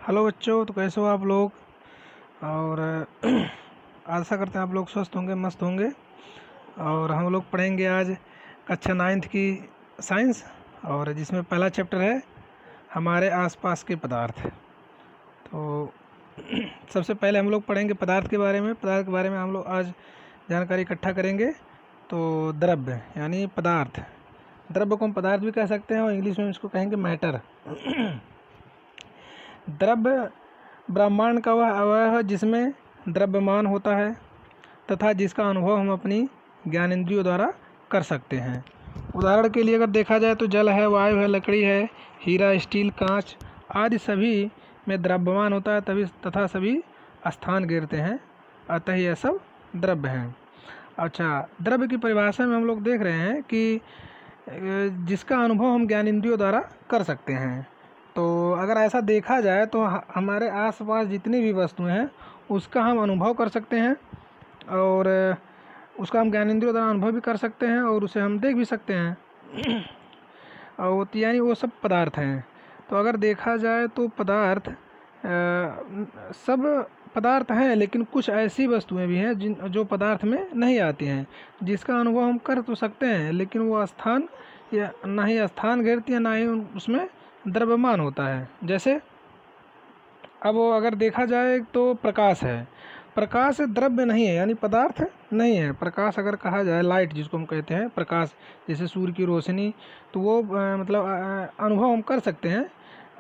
Hello बच्चों, तो कैसे हो आप लोग। और आशा करते हैं आप लोग स्वस्थ होंगे, मस्त होंगे। और हम लोग पढ़ेंगे आज कक्षा 9th की साइंस, और जिसमें पहला चैप्टर है हमारे आसपास के पदार्थ। तो सबसे पहले हम लोग पढ़ेंगे पदार्थ के बारे में। पदार्थ के बारे में हम लोग आज जानकारी इकट्ठा करेंगे। तो द्रव्य यानी पदार्थ, द्रव्य को हम पदार्थ भी कह सकते हैं और इंग्लिश में इसको कहेंगे मैटर। द्रव्य ब्रह्मांड का वह अवयव है जिसमें द्रव्यमान होता है तथा जिसका अनुभव हम अपनी ज्ञानेंद्रियों द्वारा कर सकते हैं। उदाहरण के लिए अगर देखा जाए तो जल है, वायु है, लकड़ी है, हीरा, स्टील, कांच आदि सभी में द्रव्यमान होता है तभी तथा सभी स्थान घेरते हैं, अतः यह सब द्रव्य हैं। अच्छा, द्रव्य की परिभाषा में हम लोग देख रहे हैं कि जिसका अनुभव हम ज्ञानेंद्रियों द्वारा कर सकते हैं। तो अगर ऐसा देखा जाए तो हमारे आसपास जितनी भी वस्तुएं हैं उसका हम अनुभव कर सकते हैं, और उसका हम ज्ञानेंद्रियों द्वारा अनुभव भी कर सकते हैं और उसे हम देख भी सकते हैं। और यानी वो सब पदार्थ हैं। तो अगर देखा जाए तो पदार्थ सब पदार्थ हैं, लेकिन कुछ ऐसी वस्तुएं भी हैं जो पदार्थ में नहीं आती हैं, जिसका अनुभव हम कर तो सकते हैं लेकिन वो स्थान या ना ही स्थान घेरती है ना ही उसमें द्रव्यमान होता है। जैसे अब वो अगर देखा जाए तो प्रकाश है। प्रकाश द्रव्य नहीं है यानी पदार्थ नहीं है। प्रकाश अगर कहा जाए, लाइट जिसको हम कहते हैं, प्रकाश जैसे सूर्य की रोशनी, तो वो अनुभव हम कर सकते हैं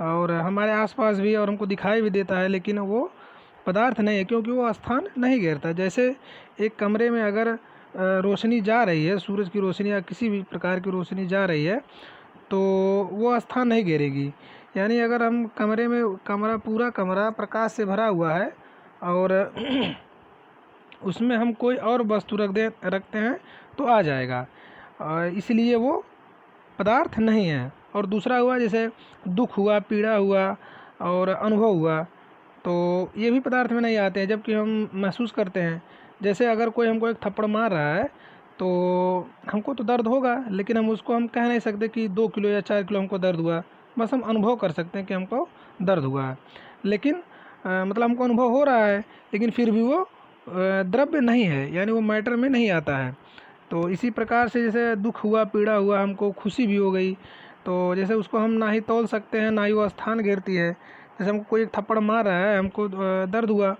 और हमारे आसपास भी, और हमको दिखाई भी देता है, लेकिन वो पदार्थ नहीं है क्योंकि वो स्थान नहीं घेरता। जैसे एक कमरे में अगर रोशनी जा रही है, सूरज की रोशनी या किसी भी प्रकार की रोशनी जा रही है, तो वो स्थान नहीं घेरेगी। यानी अगर हम कमरे में, पूरा कमरा प्रकाश से भरा हुआ है और उसमें हम कोई और वस्तु रखते हैं तो आ जाएगा, इसलिए वो पदार्थ नहीं है। और दूसरा हुआ जैसे दुख हुआ, पीड़ा हुआ और अनुभव हुआ, तो ये भी पदार्थ में नहीं आते हैं, जबकि हम महसूस करते हैं। जैसे अगर कोई हमको एक थप्पड़ मार रहा है तो हमको तो दर्द होगा, लेकिन हम कह नहीं सकते कि 2 किलो या 4 किलो हमको दर्द हुआ। बस हम अनुभव कर सकते हैं कि हमको दर्द हुआ है, लेकिन हमको अनुभव हो रहा है, लेकिन फिर भी वो द्रव्य नहीं है, यानी वो मैटर में नहीं आता है। तो इसी प्रकार से जैसे दुख हुआ, पीड़ा हुआ, हमको खुशी भी हो गई, तो जैसे उसको हम ना ही तौल सकते हैं ना ही वो स्थान घेरती है। जैसे हमको कोई एक थप्पड़ मार रहा है, हमको दर्द हुआ,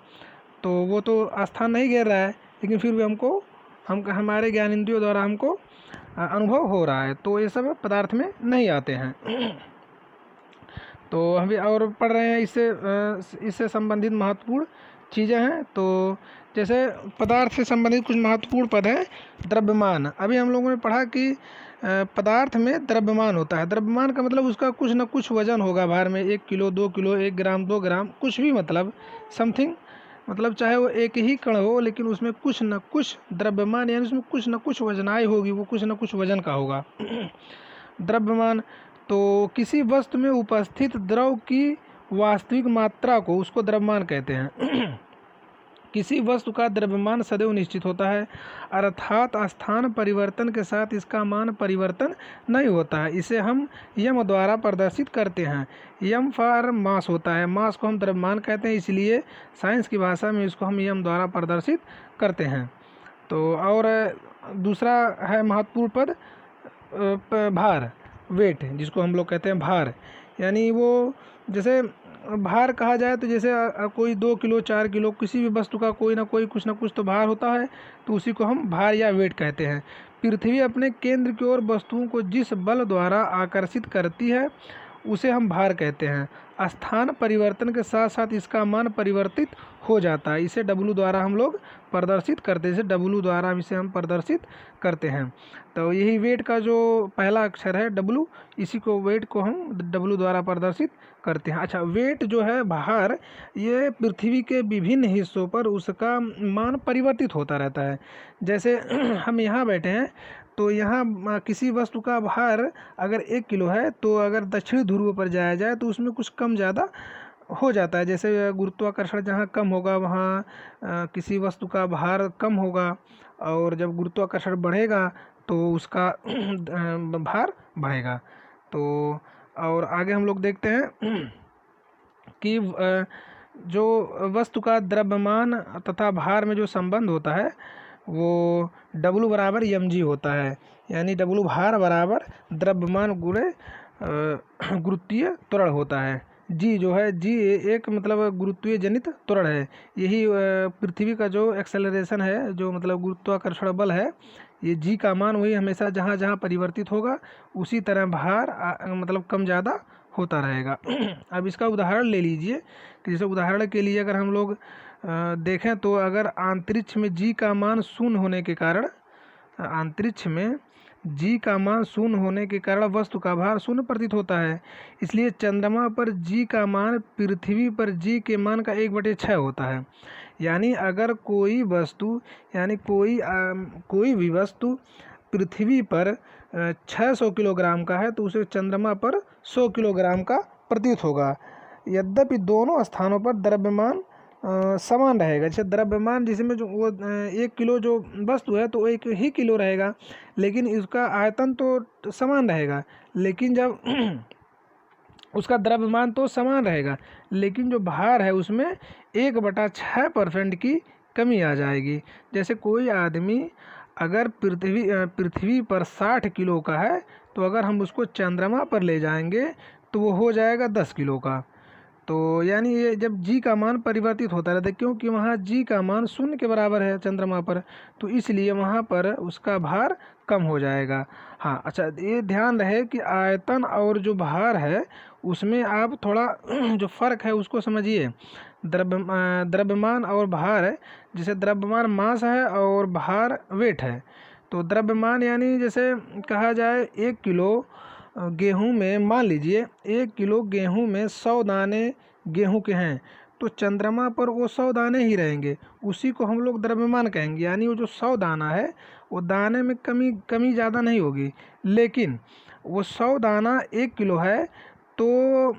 तो वो तो स्थान नहीं घेर रहा है, लेकिन फिर भी हम हमारे ज्ञानेंद्रियों द्वारा हमको अनुभव हो रहा है, तो ये सब पदार्थ में नहीं आते हैं। तो हम भी और पढ़ रहे हैं, इससे संबंधित महत्वपूर्ण चीज़ें हैं। तो जैसे पदार्थ से संबंधित कुछ महत्वपूर्ण पद हैं। द्रव्यमान, अभी हम लोगों ने पढ़ा कि पदार्थ में द्रव्यमान होता है। द्रव्यमान का मतलब उसका कुछ न कुछ वजन होगा भार में, 1 किलो, 2 किलो, 1 ग्राम, 2 ग्राम, कुछ भी, समथिंग, चाहे वो एक ही कण हो, लेकिन उसमें कुछ न कुछ द्रव्यमान यानी उसमें कुछ न कुछ वजनाई होगी, वो कुछ न कुछ वजन का होगा। द्रव्यमान तो किसी वस्तु में उपस्थित द्रव की वास्तविक मात्रा को, उसको द्रव्यमान कहते हैं। किसी वस्तु का द्रव्यमान सदैव निश्चित होता है, अर्थात स्थान परिवर्तन के साथ इसका मान परिवर्तन नहीं होता है। इसे हम यम द्वारा प्रदर्शित करते हैं। यम फॉर मास होता है, मास को हम द्रव्यमान कहते हैं, इसलिए साइंस की भाषा में इसको हम यम द्वारा प्रदर्शित करते हैं। तो और दूसरा है महत्वपूर्ण पद भार, वेट, जिसको हम लोग कहते हैं भार। यानी वो जैसे भार कहा जाए तो जैसे कोई 2 किलो, 4 किलो, किसी भी वस्तु का कोई ना कोई कुछ ना कुछ तो भार होता है, तो उसी को हम भार या वेट कहते हैं। पृथ्वी अपने केंद्र की ओर वस्तुओं को जिस बल द्वारा आकर्षित करती है उसे हम भार कहते हैं। स्थान परिवर्तन के साथ साथ इसका मान परिवर्तित हो जाता है, इसे W द्वारा हम लोग प्रदर्शित करते हैं। इसे W द्वारा इसे हम प्रदर्शित करते हैं। तो यही वेट का जो पहला अक्षर है W, इसी को, वेट को हम W द्वारा प्रदर्शित करते हैं। अच्छा, वेट जो है, भार, ये पृथ्वी के विभिन्न हिस्सों पर उसका मान परिवर्तित होता रहता है। जैसे हम यहाँ बैठे हैं, तो यहाँ किसी वस्तु का भार अगर 1 किलो है, तो अगर दक्षिणी ध्रुव पर जाया जाए तो उसमें कुछ कम ज़्यादा हो जाता है। जैसे गुरुत्वाकर्षण जहाँ कम होगा वहाँ किसी वस्तु का भार कम होगा, और जब गुरुत्वाकर्षण बढ़ेगा तो उसका भार बढ़ेगा। तो और आगे हम लोग देखते हैं कि जो वस्तु का द्रव्यमान तथा भार में जो संबंध होता है वो W बराबर mg होता है, यानी W भार बराबर द्रव्यमान गुणे गुरुत्वीय त्वरण होता है। जी जो है, जी एक मतलब गुरुत्वीय जनित त्वरण है। यही पृथ्वी का जो एक्सेलरेशन है, जो मतलब गुरुत्वाकर्षण बल है, ये जी का मान वही हमेशा जहाँ जहाँ परिवर्तित होगा उसी तरह भार मतलब कम ज़्यादा होता रहेगा। अब इसका उदाहरण ले लीजिए कि जैसे उदाहरण के लिए अगर हम लोग देखें तो अगर अंतरिक्ष में जी का मान शून्य होने के कारण, अंतरिक्ष में जी का मान शून्य होने के कारण वस्तु का भार शून्य प्रतीत होता है। इसलिए चंद्रमा पर जी का मान पृथ्वी पर जी के मान का 1/6 होता है। यानी अगर कोई वस्तु, यानी कोई भी वस्तु पृथ्वी पर 600 किलोग्राम का है तो उसे चंद्रमा पर 100 किलोग्राम का प्रतीत होगा। यद्यपि दोनों स्थानों पर द्रव्यमान समान रहेगा। जैसे द्रव्यमान जिसमें जो वो 1 किलो जो वस्तु है तो 1 ही किलो रहेगा, लेकिन इसका आयतन तो समान रहेगा, लेकिन जब उसका द्रव्यमान तो समान रहेगा, लेकिन जो भार है उसमें 1/6% की कमी आ जाएगी। जैसे कोई आदमी अगर पृथ्वी पर 60 किलो का है तो अगर हम उसको चंद्रमा पर ले जाएंगे तो वो हो जाएगा 10 किलो का। तो यानी ये जब जी का मान परिवर्तित होता रहता है, क्योंकि वहाँ जी का मान शून्य के बराबर है चंद्रमा पर, तो इसलिए वहाँ पर उसका भार कम हो जाएगा। हाँ अच्छा, ये ध्यान रहे कि आयतन और जो भार है उसमें आप थोड़ा जो फ़र्क है उसको समझिए। द्रव्यमान और भार है, जैसे द्रव्यमान मास है और भार वेट है। तो द्रव्यमान यानी जैसे कहा जाए 1 किलो गेहूं में, मान लीजिए 1 किलो गेहूं में 100 दाने गेहूं के हैं तो चंद्रमा पर वो 100 दाने ही रहेंगे, उसी को हम लोग द्रव्यमान कहेंगे। यानी वो जो 100 दाना है वो दाने में कमी ज़्यादा नहीं होगी, लेकिन वो 100 दाना 1 किलो है तो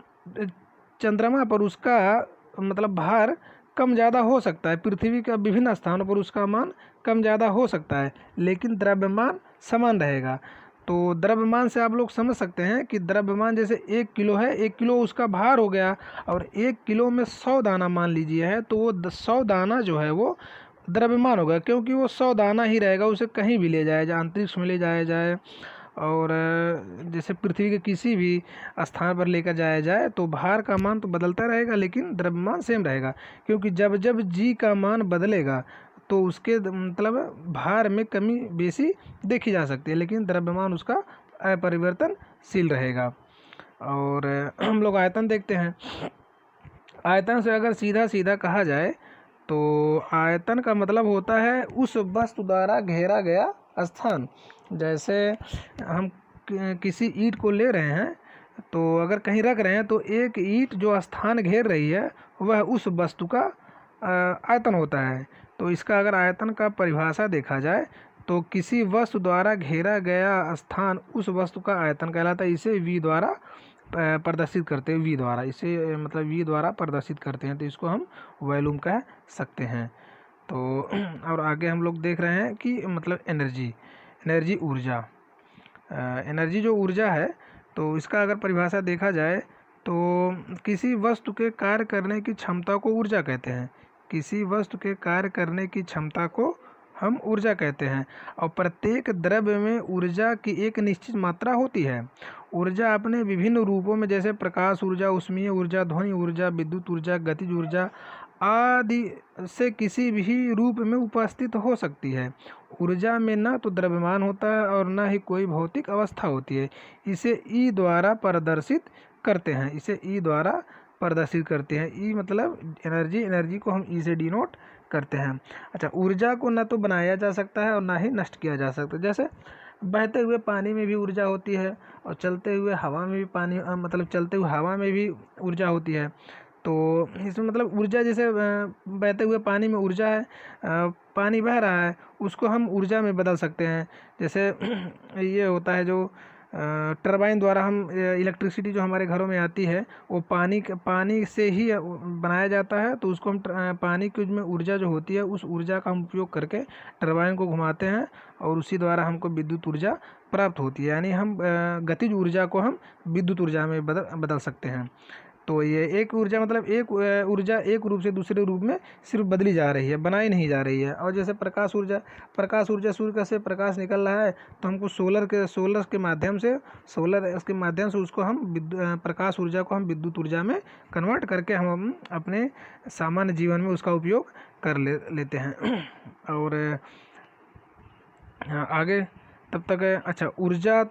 चंद्रमा पर उसका मतलब भार कम ज़्यादा हो सकता है। पृथ्वी का विभिन्न स्थानों पर उसका मान कम ज़्यादा हो सकता है, लेकिन द्रव्यमान समान रहेगा। तो द्रव्यमान से आप लोग समझ सकते हैं कि द्रव्यमान जैसे 1 किलो है, 1 किलो उसका भार हो गया, और 1 किलो में 100 दाना मान लीजिए है तो वो 100 दाना जो है वो द्रव्यमान होगा, क्योंकि वो 100 दाना ही रहेगा। उसे कहीं भी ले जाया जाए, अंतरिक्ष में ले जाया जाए और जैसे पृथ्वी के किसी भी स्थान पर लेकर जाया जाए तो भार का मान तो बदलता रहेगा लेकिन द्रव्यमान सेम रहेगा, क्योंकि जब जब जी का मान बदलेगा तो उसके मतलब भार में कमी बेसी देखी जा सकती है, लेकिन द्रव्यमान उसका अपरिवर्तनशील रहेगा। और हम लोग आयतन देखते हैं। आयतन से अगर सीधा सीधा कहा जाए तो आयतन का मतलब होता है उस वस्तु द्वारा घेरा गया स्थान। जैसे हम किसी ईंट को ले रहे हैं तो अगर कहीं रख रहे हैं तो एक ईंट जो स्थान घेर रही है वह उस वस्तु का आयतन होता है। तो इसका अगर आयतन का परिभाषा देखा जाए तो किसी वस्तु द्वारा घेरा गया स्थान उस वस्तु का आयतन कहलाता है। इसे v द्वारा प्रदर्शित करते हैं, v द्वारा, इसे मतलब v द्वारा प्रदर्शित करते हैं, तो इसको हम वॉल्यूम कह सकते हैं। तो और आगे हम लोग देख रहे हैं कि मतलब एनर्जी ऊर्जा। एनर्जी जो ऊर्जा है तो इसका अगर परिभाषा देखा जाए तो किसी वस्तु के कार्य करने की क्षमता को ऊर्जा कहते हैं। किसी वस्तु के कार्य करने की क्षमता को हम ऊर्जा कहते हैं, और प्रत्येक द्रव्य में ऊर्जा की एक निश्चित मात्रा होती है। ऊर्जा अपने विभिन्न रूपों में जैसे प्रकाश ऊर्जा, ऊष्मीय ऊर्जा, ध्वनि ऊर्जा, विद्युत ऊर्जा, गतिज ऊर्जा आदि से किसी भी रूप में उपस्थित हो सकती है। ऊर्जा में न तो द्रव्यमान होता है और न ही कोई भौतिक अवस्था होती है। इसे ई द्वारा प्रदर्शित करते हैं, इसे ई द्वारा प्रदर्शित करते हैं। ई मतलब एनर्जी को हम ई से डिनोट करते हैं। अच्छा, ऊर्जा को न तो बनाया जा सकता है और ना ही नष्ट किया जा सकता है। जैसे बहते हुए पानी में भी ऊर्जा होती है और चलते हुए हवा में भी मतलब चलते हुए हवा में भी ऊर्जा होती है। तो इसमें मतलब ऊर्जा जैसे बहते हुए पानी में ऊर्जा है, पानी बह रहा है उसको हम ऊर्जा में बदल सकते हैं। जैसे ये होता है जो टरबाइन द्वारा हम इलेक्ट्रिसिटी जो हमारे घरों में आती है वो पानी से ही बनाया जाता है, तो उसको हम पानी की में ऊर्जा जो होती है उस ऊर्जा का हम उपयोग करके टरबाइन को घुमाते हैं और उसी द्वारा हमको विद्युत ऊर्जा प्राप्त होती है। यानी हम गतिज ऊर्जा को हम विद्युत ऊर्जा में बदल सकते हैं। तो ये एक ऊर्जा मतलब एक ऊर्जा एक रूप से दूसरे रूप में सिर्फ बदली जा रही है, बनाई नहीं जा रही है। और जैसे प्रकाश ऊर्जा सूर्य से प्रकाश निकल रहा है तो हमको सोलर के माध्यम से उसको हम प्रकाश ऊर्जा को हम विद्युत ऊर्जा में कन्वर्ट करके हम अपने सामान्य जीवन में उसका उपयोग कर लेते हैं। और आगे तब तक अच्छा, ऊर्जा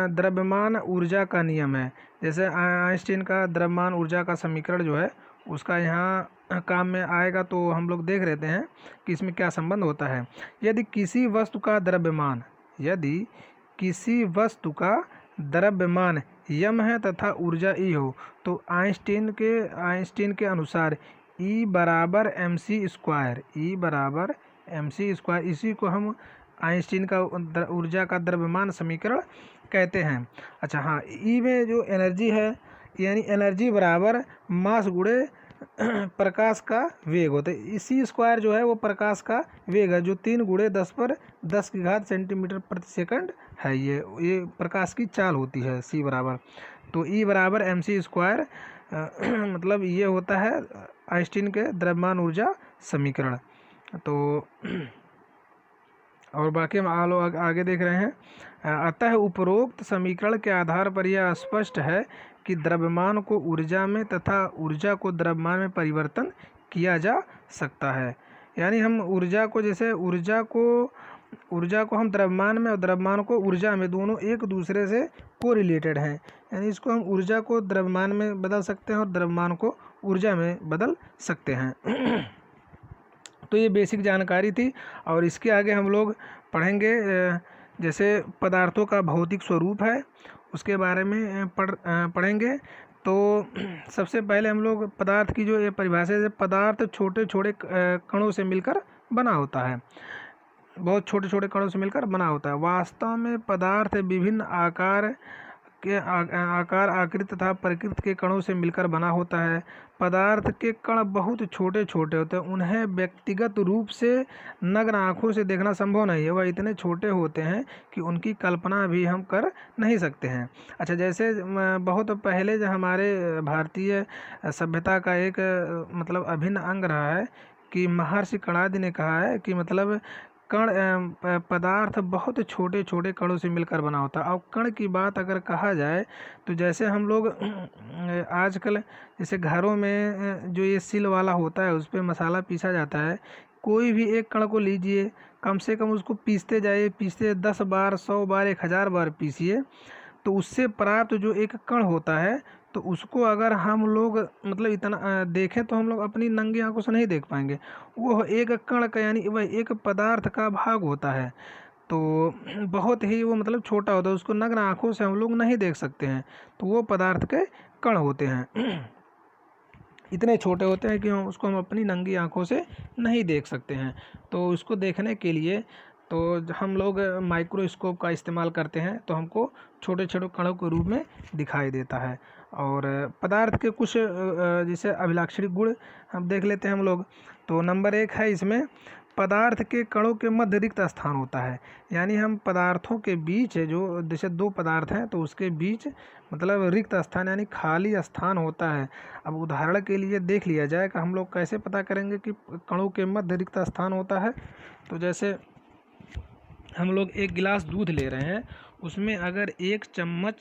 द्रव्यमान ऊर्जा का नियम है। जैसे आइंस्टीन का द्रव्यमान ऊर्जा का समीकरण जो है उसका यहाँ काम में आएगा, तो हम लोग देख लेते हैं कि इसमें क्या संबंध होता है। यदि किसी वस्तु का द्रव्यमान यम है तथा ऊर्जा ई हो, तो आइंस्टीन के अनुसार E बराबर mc स्क्वायर, इसी को हम आइंस्टीन का ऊर्जा का द्रव्यमान समीकरण कहते हैं। अच्छा हाँ, ई में जो एनर्जी है यानी एनर्जी बराबर मास गुणे प्रकाश का वेग होता है। सी स्क्वायर जो है वो प्रकाश का वेग है, जो 3 गुणे 10 सेंटीमीटर प्रति सेकंड है। ये प्रकाश की चाल होती है सी बराबर। तो ई बराबर mc स्क्वायर मतलब ये होता है आइंस्टीन के द्रव्यमान ऊर्जा समीकरण। तो और बाकी हम आगे देख रहे हैं। अतः उपरोक्त समीकरण के आधार पर यह स्पष्ट है कि द्रव्यमान को ऊर्जा में तथा ऊर्जा को द्रव्यमान में परिवर्तन किया जा सकता है। यानी हम ऊर्जा को हम द्रव्यमान में और द्रव्यमान को ऊर्जा में, दोनों एक दूसरे से कोरिलेटेड हैं। यानी इसको हम ऊर्जा को द्रव्यमान में बदल सकते हैं और द्रव्यमान को ऊर्जा में बदल सकते हैं। तो ये बेसिक जानकारी थी। और इसके आगे हम लोग पढ़ेंगे जैसे पदार्थों का भौतिक स्वरूप है उसके बारे में पढ़ेंगे। तो सबसे पहले हम लोग पदार्थ की जो ये परिभाषा है, पदार्थ छोटे छोटे कणों से मिलकर बना होता है, बहुत छोटे छोटे कणों से मिलकर बना होता है। वास्तव में पदार्थ विभिन्न आकार, आकृति तथा प्रकृति के कणों से मिलकर बना होता है। पदार्थ के कण बहुत छोटे छोटे होते हैं, उन्हें व्यक्तिगत रूप से नग्न आँखों से देखना संभव नहीं है। वह इतने छोटे होते हैं कि उनकी कल्पना भी हम कर नहीं सकते हैं। अच्छा, जैसे बहुत पहले जो हमारे भारतीय सभ्यता का एक मतलब अभिन्न अंग रहा है कि महर्षि कणादि ने कहा है कि मतलब पदार्थ बहुत छोटे छोटे कणों से मिलकर बना होता है। और कण की बात अगर कहा जाए तो जैसे हम लोग आजकल जैसे घरों में जो ये सिल वाला होता है उस पर मसाला पीसा जाता है, कोई भी एक कण को लीजिए, कम से कम उसको पीसते 10 बार, 100 बार, 1000 बार पीसिए, तो उससे प्राप्त जो एक कण होता है तो उसको अगर हम लोग मतलब इतना देखें तो हम लोग अपनी नंगी आंखों से नहीं देख पाएंगे। वो एक कण का यानी वह एक पदार्थ का भाग होता है, तो बहुत ही वो मतलब छोटा होता है, उसको नग्न आंखों से हम लोग नहीं देख सकते हैं। तो वो पदार्थ के कण होते हैं, इतने छोटे होते हैं कि हम अपनी नंगी आंखों से नहीं देख सकते हैं। तो उसको देखने के लिए तो हम लोग माइक्रोस्कोप का इस्तेमाल करते हैं, तो हमको छोटे छोटे कणों के रूप में दिखाई देता है। और पदार्थ के कुछ जैसे अभिलाक्षणिक गुण हम देख लेते हैं हम लोग। तो नंबर 1 है इसमें, पदार्थ के कणों के मध्य रिक्त स्थान होता है। यानी हम पदार्थों के बीच जो जैसे 2 पदार्थ हैं तो उसके बीच मतलब रिक्त स्थान यानी खाली स्थान होता है। अब उदाहरण के लिए देख लिया जाए कि हम लोग कैसे पता करेंगे कि कणों के मध्य रिक्त स्थान होता है। तो जैसे हम लोग एक गिलास दूध ले रहे हैं, उसमें अगर 1 चम्मच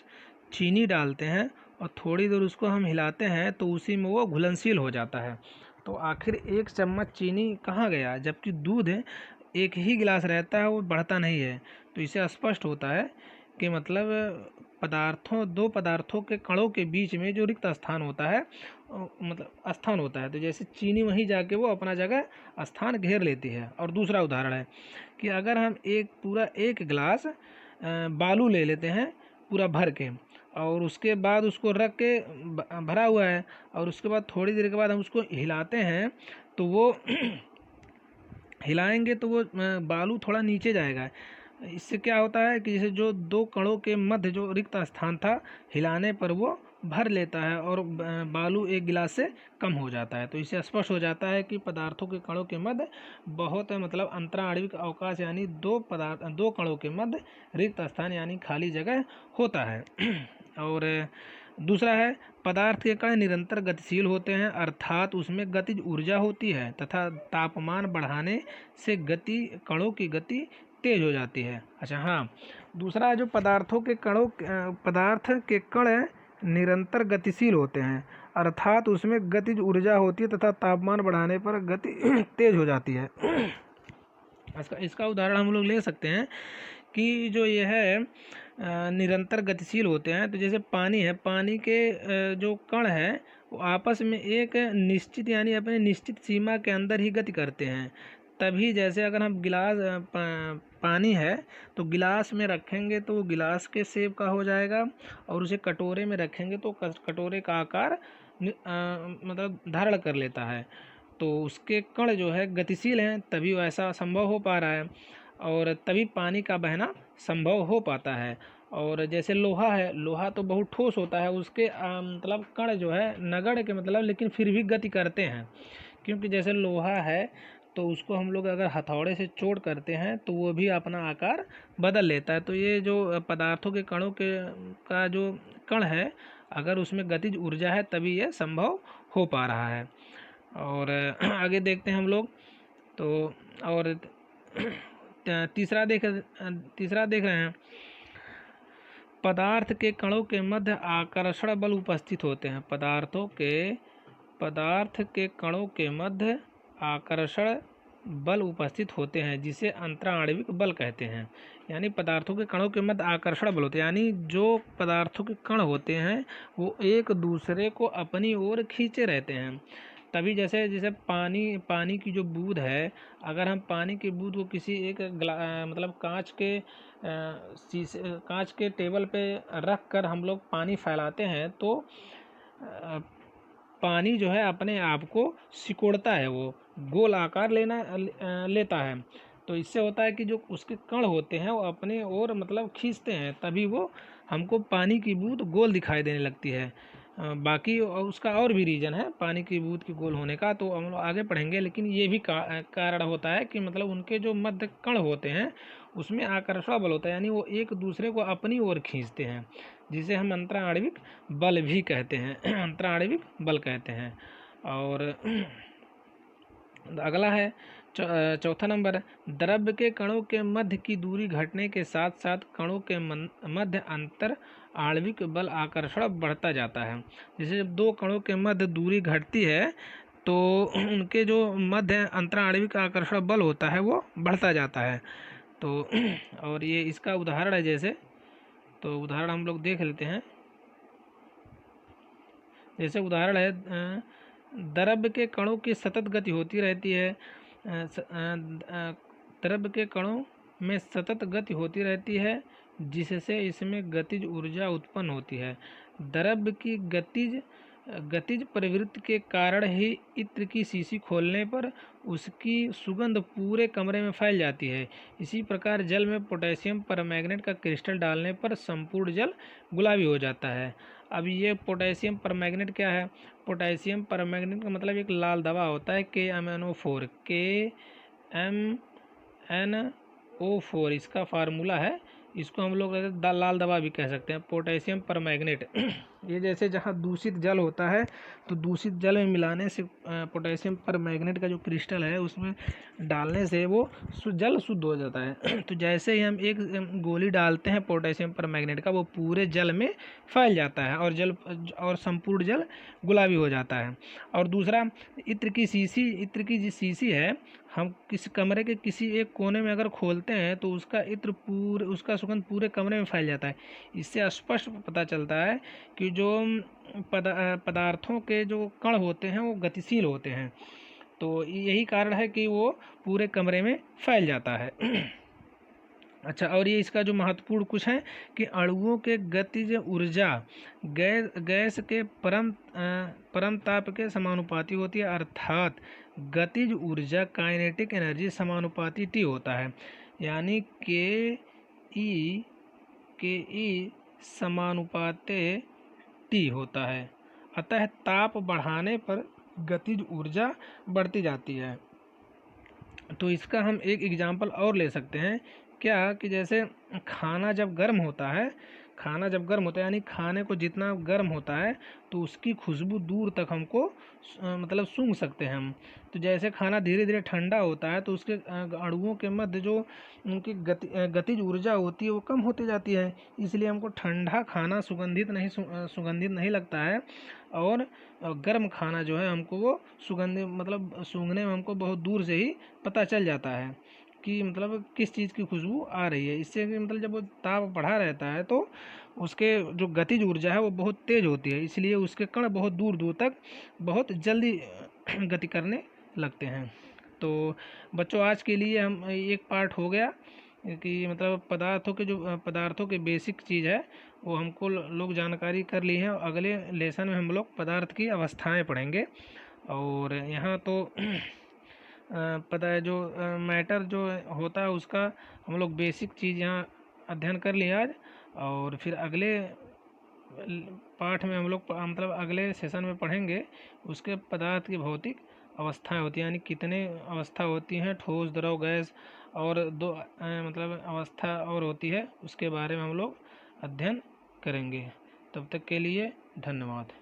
चीनी डालते हैं और थोड़ी देर उसको हम हिलाते हैं तो उसी में वो घुलनशील हो जाता है। तो आखिर 1 चम्मच चीनी कहाँ गया, जबकि दूध एक ही गिलास रहता है, वो बढ़ता नहीं है। तो इससे स्पष्ट होता है कि मतलब दो पदार्थों के कणों के बीच में जो रिक्त स्थान होता है मतलब स्थान होता है, तो जैसे चीनी वहीं जाके वो अपना जगह स्थान घेर लेती है। और दूसरा उदाहरण है कि अगर हम पूरा एक गिलास बालू ले लेते हैं पूरा भर के, और उसके बाद उसको रख के भरा हुआ है, और उसके बाद थोड़ी देर के बाद हम उसको हिलाते हैं तो वो हिलाएंगे तो वो बालू थोड़ा नीचे जाएगा। इससे क्या होता है कि जैसे जो 2 कणों के मध्य जो रिक्त स्थान था, हिलाने पर वो भर लेता है और बालू एक गिलास से कम हो जाता है। तो इससे स्पष्ट हो जाता है कि पदार्थों के कणों के मध्य बहुत मतलब अंतराणविक अवकाश यानी 2 कणों के मध्य रिक्त स्थान यानी खाली जगह होता है। और दूसरा है पदार्थ के कण निरंतर गतिशील होते हैं, अर्थात उसमें गतिज ऊर्जा होती है तथा तापमान बढ़ाने से गति कणों की गति तेज हो जाती है। अच्छा हाँ, दूसरा है जो पदार्थ के कण निरंतर गतिशील होते हैं, अर्थात उसमें गतिज ऊर्जा होती है तथा तापमान बढ़ाने पर गति तेज हो जाती है। इसका उदाहरण हम लोग ले सकते हैं कि जो ये है निरंतर गतिशील होते हैं, तो जैसे पानी है, पानी के जो कण है वो आपस में एक निश्चित यानी अपने निश्चित सीमा के अंदर ही गति करते हैं। तभी जैसे अगर हम पानी है तो गिलास में रखेंगे तो वो गिलास के शेप का हो जाएगा, और उसे कटोरे में रखेंगे तो कटोरे का आकार मतलब धारण कर लेता है। तो उसके कण जो है गतिशील हैं, तभी वैसा संभव हो पा रहा है और तभी पानी का बहना संभव हो पाता है। और जैसे लोहा है, लोहा तो बहुत ठोस होता है, उसके मतलब कण जो है नगण्य के मतलब, लेकिन फिर भी गति करते हैं, क्योंकि जैसे लोहा है तो उसको हम लोग अगर हथौड़े से चोट करते हैं तो वो भी अपना आकार बदल लेता है। तो ये जो पदार्थों के कणों के का जो कण है, अगर उसमें गतिज ऊर्जा है तभी ये संभव हो पा रहा है। और आगे देखते हैं हम लोग तो, और तीसरा देख रहे हैं, पदार्थ के कणों के मध्य आकर्षण बल उपस्थित होते हैं। पदार्थ के कणों के मध्य आकर्षण बल उपस्थित होते हैं, जिसे अंतराणविक बल कहते हैं। यानी पदार्थों के कणों के मध्य आकर्षण बल होते हैं, यानी जो पदार्थों के कण होते हैं वो एक दूसरे को अपनी ओर खींचे रहते हैं। तभी जैसे पानी की जो बूंद है, अगर हम पानी की बूंद को किसी एक मतलब कांच के टेबल पे रख कर हम लोग पानी फैलाते हैं तो पानी जो है अपने आप को सिकोड़ता है, वो गोल आकार लेता है। तो इससे होता है कि जो उसके कण होते हैं वो अपने ओर मतलब खींचते हैं, तभी वो हमको पानी की बूंद गोल दिखाई देने लगती है। बाकी उसका और भी रीज़न है पानी की बूंद की गोल होने का, तो हम लोग आगे पढ़ेंगे। लेकिन ये भी कारण होता है कि मतलब उनके जो मध्य कण होते हैं उसमें आकर्षण बल होता है, यानी वो एक दूसरे को अपनी ओर खींचते हैं, जिसे हम अंतराणविक बल भी कहते हैं अंतराणविक बल कहते हैं। और अगला है चौथा नंबर, द्रव्य के कणों के मध्य की दूरी घटने के साथ साथ कणों के मध्य अंतर आणविक बल आकर्षण बढ़ता जाता है। जैसे जब दो कणों के मध्य दूरी घटती है तो उनके जो मध्य अंतराणविक आकर्षण बल होता है वो बढ़ता जाता है। तो और ये इसका उदाहरण है, जैसे तो उदाहरण हम लोग देख लेते हैं। जैसे उदाहरण है, द्रव्य के कणों की सतत गति होती रहती है, द्रव्य के कणों में सतत गति होती रहती है, जिससे इसमें गतिज ऊर्जा उत्पन्न होती है। द्रव्य की गतिज प्रवृत्ति के कारण ही इत्र की शीशी खोलने पर उसकी सुगंध पूरे कमरे में फैल जाती है। इसी प्रकार जल में पोटेशियम परमैंगनेट का क्रिस्टल डालने पर संपूर्ण जल गुलाबी हो जाता है। अब ये पोटेशियम परमैंगनेट क्या है? पोटेशियम परमैंगनेट का मतलब एक लाल दवा होता है KMnO4, KMnO4 इसका फार्मूला है। इसको हम लोग लाल दवा भी कह सकते हैं, पोटेशियम परमैंगनेट। ये जैसे जहाँ दूषित जल होता है तो दूषित जल में मिलाने से पोटेशियम परमैंगनेट का जो क्रिस्टल है उसमें डालने से वो जल शुद्ध हो जाता है। तो जैसे ही हम एक गोली डालते हैं पोटेशियम परमैंगनेट का, वो पूरे जल में फैल जाता है और संपूर्ण जल गुलाबी हो जाता है। और दूसरा, इत्र की जो शीशी है, हम किसी कमरे के किसी एक कोने में अगर खोलते हैं तो उसका सुगंध पूरे कमरे में फैल जाता है। इससे स्पष्ट पता चलता है कि जो पदार्थों के जो कण होते हैं वो गतिशील होते हैं, तो यही कारण है कि वो पूरे कमरे में फैल जाता है। अच्छा, और ये इसका जो महत्वपूर्ण कुछ है कि अणुओं के गतिज ऊर्जा गैस के परम ताप के समानुपाती होती है, अर्थात गतिज ऊर्जा काइनेटिक एनर्जी समानुपाती T होता है, यानी के समानुपाते T होता है। अतः ताप बढ़ाने पर गतिज ऊर्जा बढ़ती जाती है। तो इसका हम एक एग्जाम्पल और ले सकते हैं, क्या कि जैसे खाना जब गर्म होता है, खाना जब गर्म होता है यानी खाने को जितना गर्म होता है तो उसकी खुशबू दूर तक हमको मतलब सूंघ सकते हैं हम। तो जैसे खाना धीरे धीरे ठंडा होता है तो उसके अणुओं के मध्य जो उनकी गतिज ऊर्जा होती है वो कम होती जाती है, इसलिए हमको ठंडा खाना सुगंधित नहीं लगता है। और गर्म खाना जो है हमको वो सुगंधित मतलब सूंघने में हमको बहुत दूर से ही पता चल जाता है कि मतलब किस चीज़ की खुशबू आ रही है। इससे कि मतलब जब वो ताप बढ़ा रहता है तो उसके जो गतिज ऊर्जा है वो बहुत तेज़ होती है, इसलिए उसके कण बहुत दूर दूर तक बहुत जल्दी गति करने लगते हैं। तो बच्चों आज के लिए हम एक पार्ट हो गया कि मतलब पदार्थों के बेसिक चीज़ है वो हमको लोग जानकारी कर ली है। अगले लेसन में हम लोग पदार्थ की अवस्थाएं पढ़ेंगे। और यहाँ तो पता है जो मैटर जो होता है उसका हम लोग बेसिक चीज़ यहाँ अध्ययन कर लिए आज। और फिर अगले पाठ में हम लोग मतलब अगले सेशन में पढ़ेंगे उसके पदार्थ की भौतिक अवस्थाएं होती हैं, यानी कितने अवस्था होती हैं, ठोस, द्रव, गैस, और दो मतलब अवस्था और होती है, उसके बारे में हम लोग अध्ययन करेंगे। तब तक के लिए धन्यवाद।